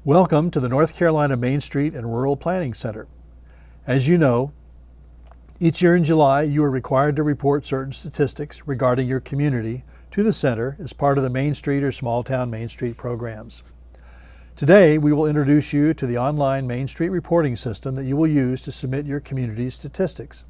Welcome to the North Carolina Main Street and Rural Planning Center. As you know, each year in July you are required to report certain statistics regarding your community to the center as part of the Main Street or Small Town Main Street programs. Today we will introduce you to the online Main Street reporting system that you will use to submit your community's statistics.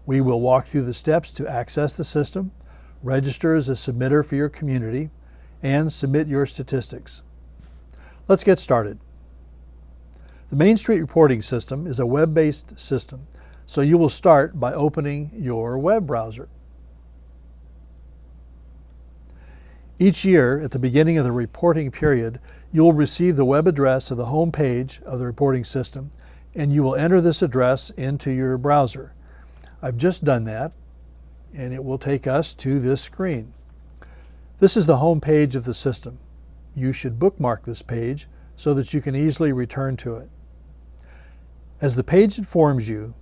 We will walk through the steps to access the system, register as a submitter for your community, and submit your statistics. Let's get started. The Main Street reporting system is a web-based system, so you will start by opening your web browser. Each year, at the beginning of the reporting period, you will receive the web address of the home page of the reporting system, and you will enter this address into your browser. I've just done that, and it will take us to this screen. This is the home page of the system. You should bookmark this page so that you can easily return to it. As the page informs you,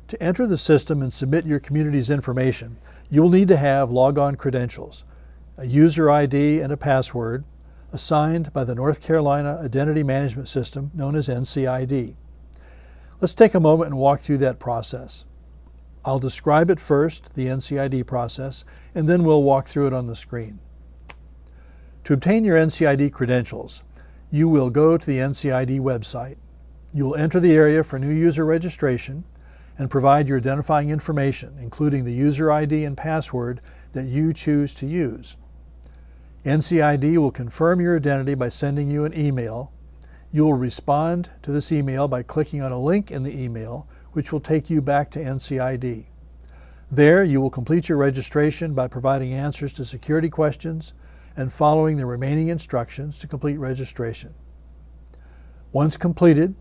to enter the system and submit your community's information, you will need to have logon credentials, a user ID and a password assigned by the North Carolina Identity Management System known as NCID. Let's take a moment and walk through that process. I'll describe it first, the NCID process, and then we'll walk through it on the screen. To obtain your NCID credentials, you will go to the NCID website. You will enter the area for new user registration and provide your identifying information, including the user ID and password that you choose to use. NCID will confirm your identity by sending you an email. You will respond to this email by clicking on a link in the email, which will take you back to NCID. There, you will complete your registration by providing answers to security questions and following the remaining instructions to complete registration. Once completed,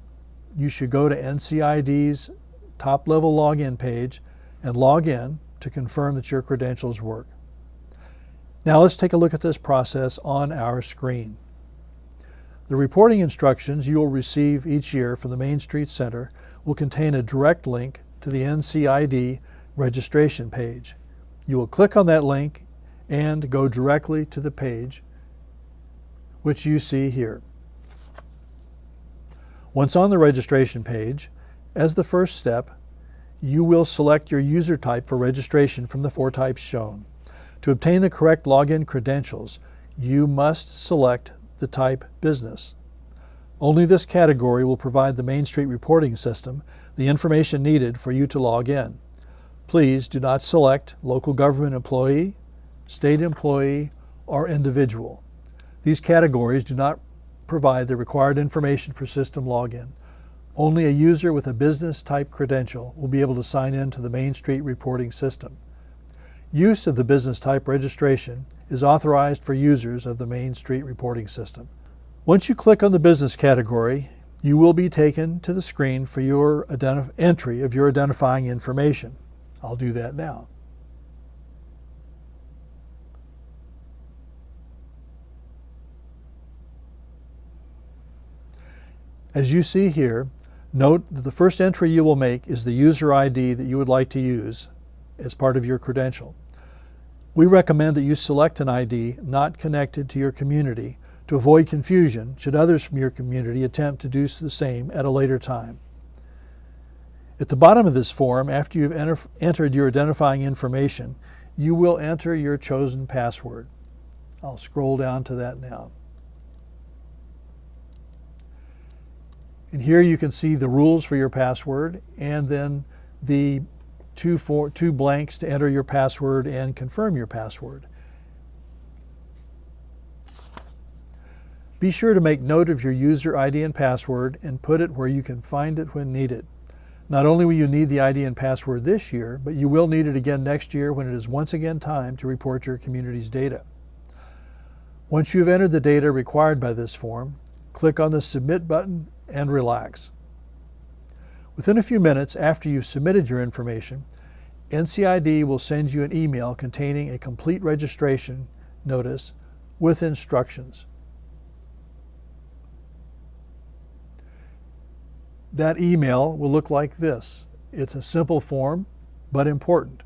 you should go to NCID's top-level login page and log in to confirm that your credentials work. Now let's take a look at this process on our screen. The reporting instructions you will receive each year from the Main Street Center will contain a direct link to the NCID registration page. You will click on that link and go directly to the page, which you see here. Once on the registration page, as the first step, you will select your user type for registration from the 4 types shown. To obtain the correct login credentials, you must select the type Business. Only this category will provide the Main Street reporting system the information needed for you to log in. Please do not select Local Government Employee, State Employee, or Individual. These categories do not provide the required information for system login. Only a user with a business type credential will be able to sign in to the Main Street reporting system. Use of the business type registration is authorized for users of the Main Street reporting system. Once you click on the business category, you will be taken to the screen for your entry of your identifying information. I'll do that now. As you see here, note that the first entry you will make is the user ID that you would like to use as part of your credential. We recommend that you select an ID not connected to your community to avoid confusion should others from your community attempt to do the same at a later time. At the bottom of this form, after you've entered your identifying information, you will enter your chosen password. I'll scroll down to that now. And here you can see the rules for your password and then the two blanks to enter your password and confirm your password. Be sure to make note of your user ID and password and put it where you can find it when needed. Not only will you need the ID and password this year, but you will need it again next year when it is once again time to report your community's data. Once you've entered the data required by this form, click on the Submit button and relax. Within a few minutes after you've submitted your information, NCID will send you an email containing a complete registration notice with instructions. That email will look like this. It's a simple form, but important.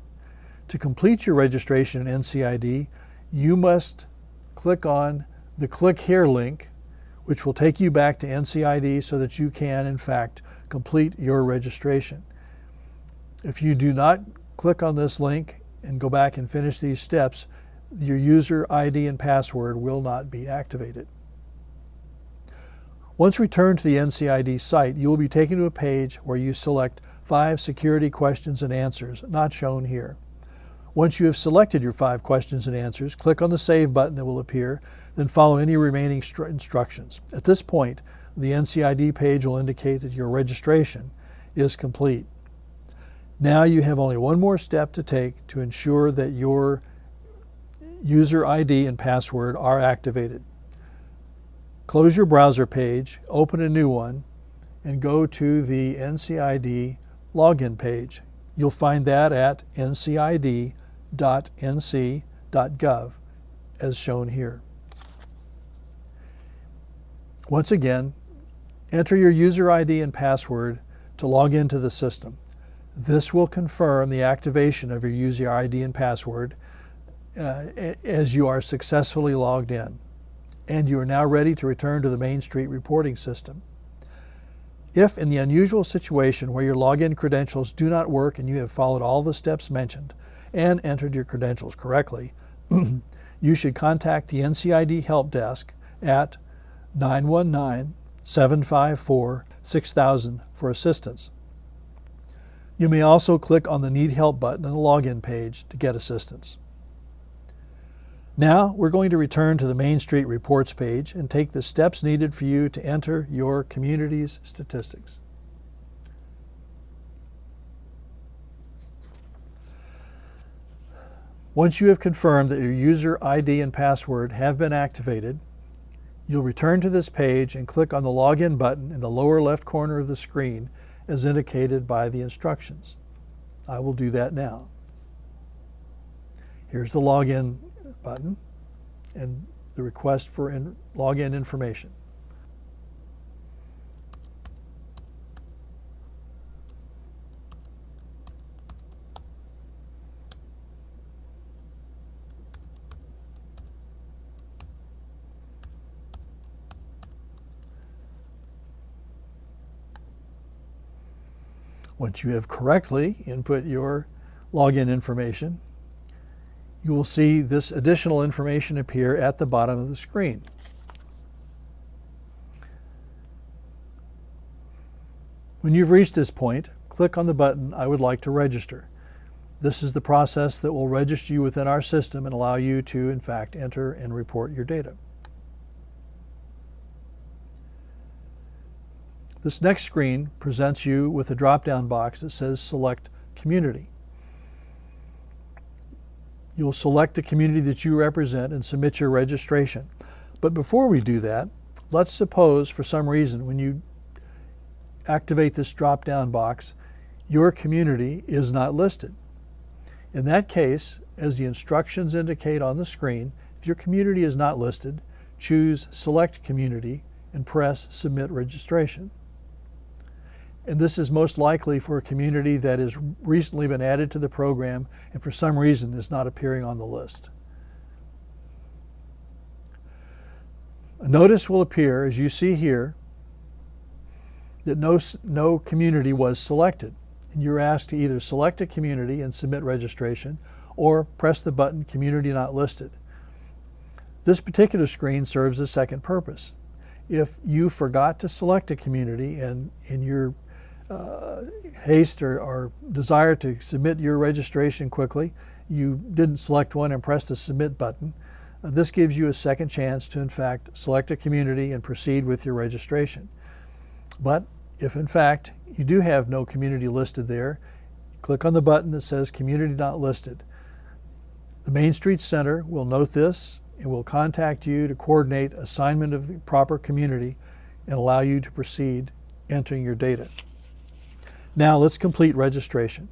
To complete your registration in NCID, you must click on the Click Here link, which will take you back to NCID so that you can, in fact, complete your registration. If you do not click on this link and go back and finish these steps, your user ID and password will not be activated. Once returned to the NCID site, you will be taken to a page where you select 5 security questions and answers, not shown here. Once you have selected your 5 questions and answers, click on the Save button that will appear, then follow any remaining instructions. At this point, the NCID page will indicate that your registration is complete. Now you have only one more step to take to ensure that your user ID and password are activated. Close your browser page, open a new one, and go to the NCID login page. You'll find that at ncid.nc.gov as shown here. Once again, enter your user ID and password to log into the system. This will confirm the activation of your user ID and password as you are successfully logged in, and you are now ready to return to the Main Street reporting system. If in the unusual situation where your login credentials do not work and you have followed all the steps mentioned and entered your credentials correctly, you should contact the NCID Help Desk at 919-754-6000 for assistance. You may also click on the Need Help button on the login page to get assistance. Now we're going to return to the Main Street Reports page and take the steps needed for you to enter your community's statistics. Once you have confirmed that your user ID and password have been activated, you'll return to this page and click on the Login button in the lower left corner of the screen as indicated by the instructions. I will do that now. Here's the Login button and the request for login information. Once you have correctly input your login information, you will see this additional information appear at the bottom of the screen. When you've reached this point, click on the button, I would like to register. This is the process that will register you within our system and allow you to, in fact, enter and report your data. This next screen presents you with a drop-down box that says Select Community. You'll select the community that you represent and submit your registration. But before we do that, let's suppose for some reason when you activate this drop-down box, your community is not listed. In that case, as the instructions indicate on the screen, if your community is not listed, choose Select Community and press Submit Registration. And this is most likely for a community that has recently been added to the program and for some reason is not appearing on the list. A notice will appear, as you see here, that no community was selected. And you're asked to either select a community and submit registration or press the button Community Not Listed. This particular screen serves a second purpose. If you forgot to select a community and in your haste or desire to submit your registration quickly, you didn't select one and press the Submit button, this gives you a second chance to, in fact, select a community and proceed with your registration. But if, in fact, you do have no community listed there, click on the button that says Community Not Listed. The Main Street Center will note this and will contact you to coordinate assignment of the proper community and allow you to proceed entering your data. Now let's complete registration.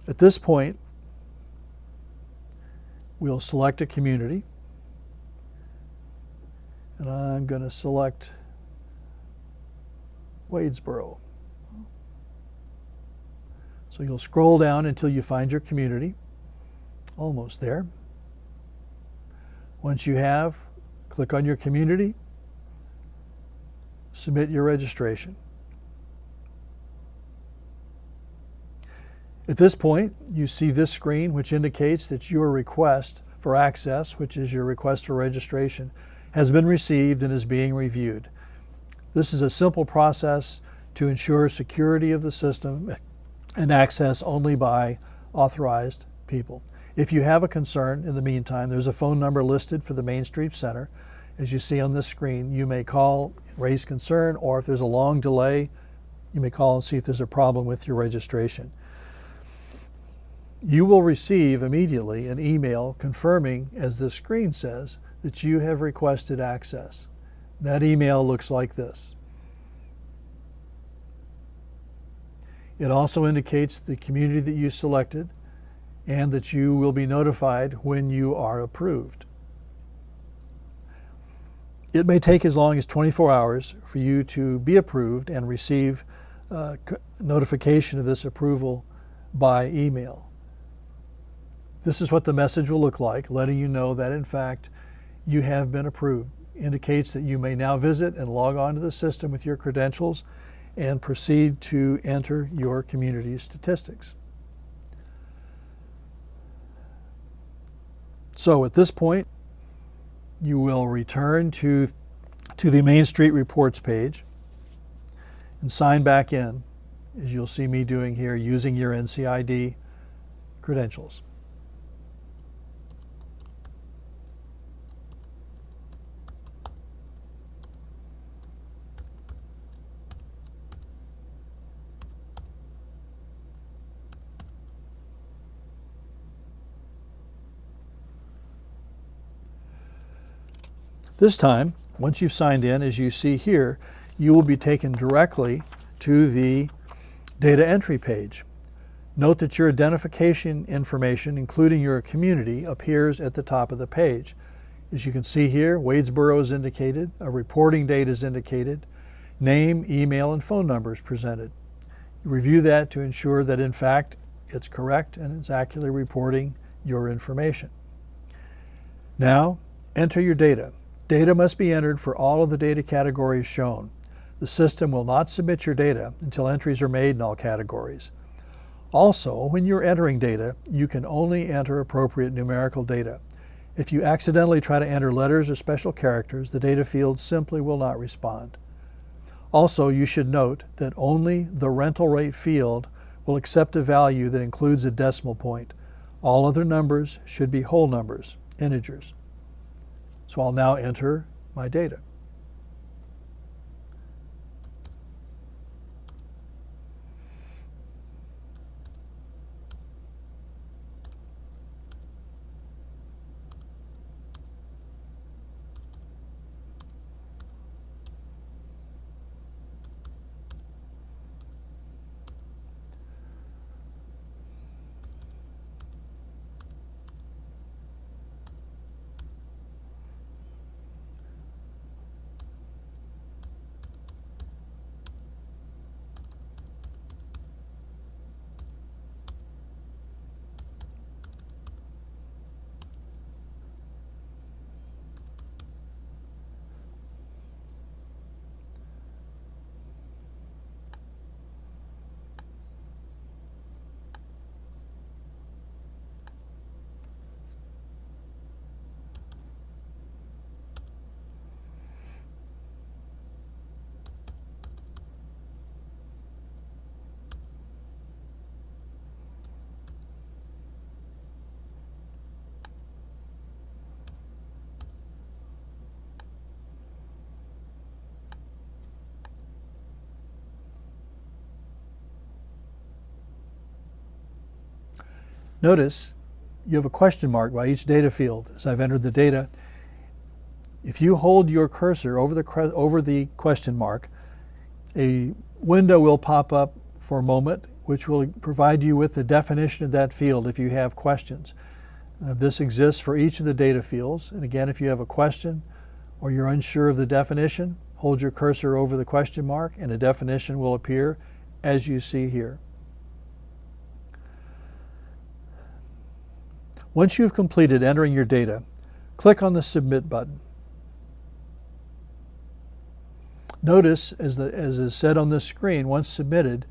At this point, we'll select a community, and I'm going to select Wadesboro. So you'll scroll down until you find your community. Almost there. Once you have, click on your community, submit your registration. At this point, you see this screen, which indicates that your request for access, which is your request for registration, has been received and is being reviewed. This is a simple process to ensure security of the system and access only by authorized people. If you have a concern in the meantime, there's a phone number listed for the Main Street Center. As you see on this screen, you may call, raise concern, or if there's a long delay, you may call and see if there's a problem with your registration. You will receive immediately an email confirming, as the screen says, that you have requested access. That email looks like this. It also indicates the community that you selected and that you will be notified when you are approved. It may take as long as 24 hours for you to be approved and receive notification of this approval by email. This is what the message will look like, letting you know that in fact you have been approved. Indicates that you may now visit and log on to the system with your credentials and proceed to enter your community statistics. So at this point, you will return to the Main Street Reports page and sign back in, as you'll see me doing here, using your NCID credentials. This time, once you've signed in, as you see here, you will be taken directly to the data entry page. Note that your identification information, including your community, appears at the top of the page. As you can see here, Wadesboro is indicated, a reporting date is indicated, name, email, and phone number is presented. You review that to ensure that in fact it's correct and it's accurately reporting your information. Now, enter your data. Data must be entered for all of the data categories shown. The system will not submit your data until entries are made in all categories. Also, when you're entering data, you can only enter appropriate numerical data. If you accidentally try to enter letters or special characters, the data field simply will not respond. Also, you should note that only the rental rate field will accept a value that includes a decimal point. All other numbers should be whole numbers, integers. So I'll now enter my data. Notice you have a question mark by each data field as I've entered the data. If you hold your cursor over the question mark, a window will pop up for a moment which will provide you with the definition of that field if you have questions. This exists for each of the data fields, and again, if you have a question or you're unsure of the definition, hold your cursor over the question mark and a definition will appear as you see here. Once you've completed entering your data, click on the Submit button. Notice, as is said on this screen, once submitted,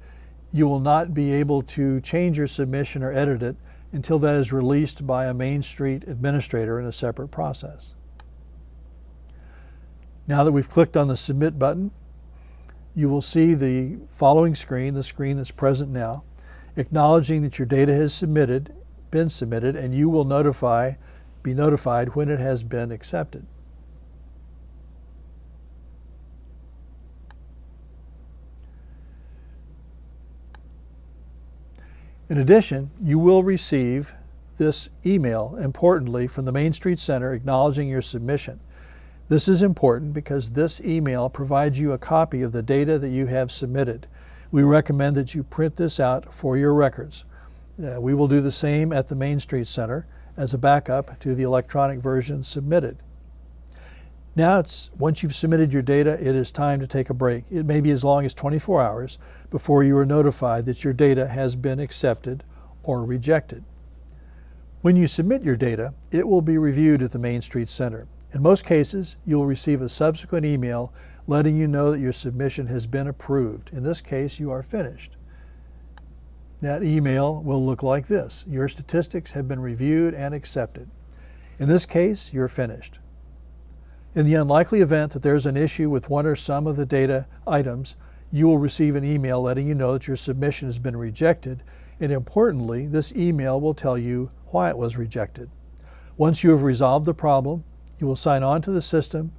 you will not be able to change your submission or edit it until that is released by a Main Street administrator in a separate process. Now that we've clicked on the Submit button, you will see the following screen, the screen that's present now, acknowledging that your data has been submitted, and you will be notified when it has been accepted. In addition, you will receive this email, importantly, from the Main Street Center acknowledging your submission. This is important because this email provides you a copy of the data that you have submitted. We recommend that you print this out for your records. We will do the same at the Main Street Center as a backup to the electronic version submitted. Now, once you've submitted your data, it is time to take a break. It may be as long as 24 hours before you are notified that your data has been accepted or rejected. When you submit your data, it will be reviewed at the Main Street Center. In most cases, you will receive a subsequent email letting you know that your submission has been approved. In this case, you are finished. That email will look like this. Your statistics have been reviewed and accepted. In this case, you're finished. In the unlikely event that there's an issue with one or some of the data items, you will receive an email letting you know that your submission has been rejected, and importantly, this email will tell you why it was rejected. Once you have resolved the problem, you will sign on to the system,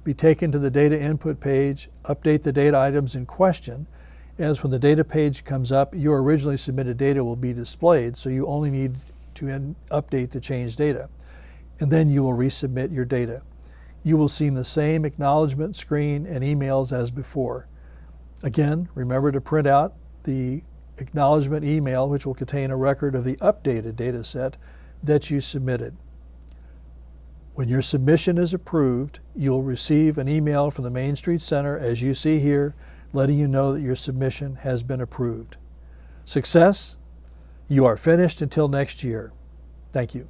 be taken to the data input page, update the data items in question, as when the data page comes up, your originally submitted data will be displayed, so you only need to update the changed data. And then you will resubmit your data. You will see the same acknowledgement screen and emails as before. Again, remember to print out the acknowledgement email, which will contain a record of the updated data set that you submitted. When your submission is approved, you'll receive an email from the Main Street Center, as you see here, letting you know that your submission has been approved. Success! You are finished until next year. Thank you.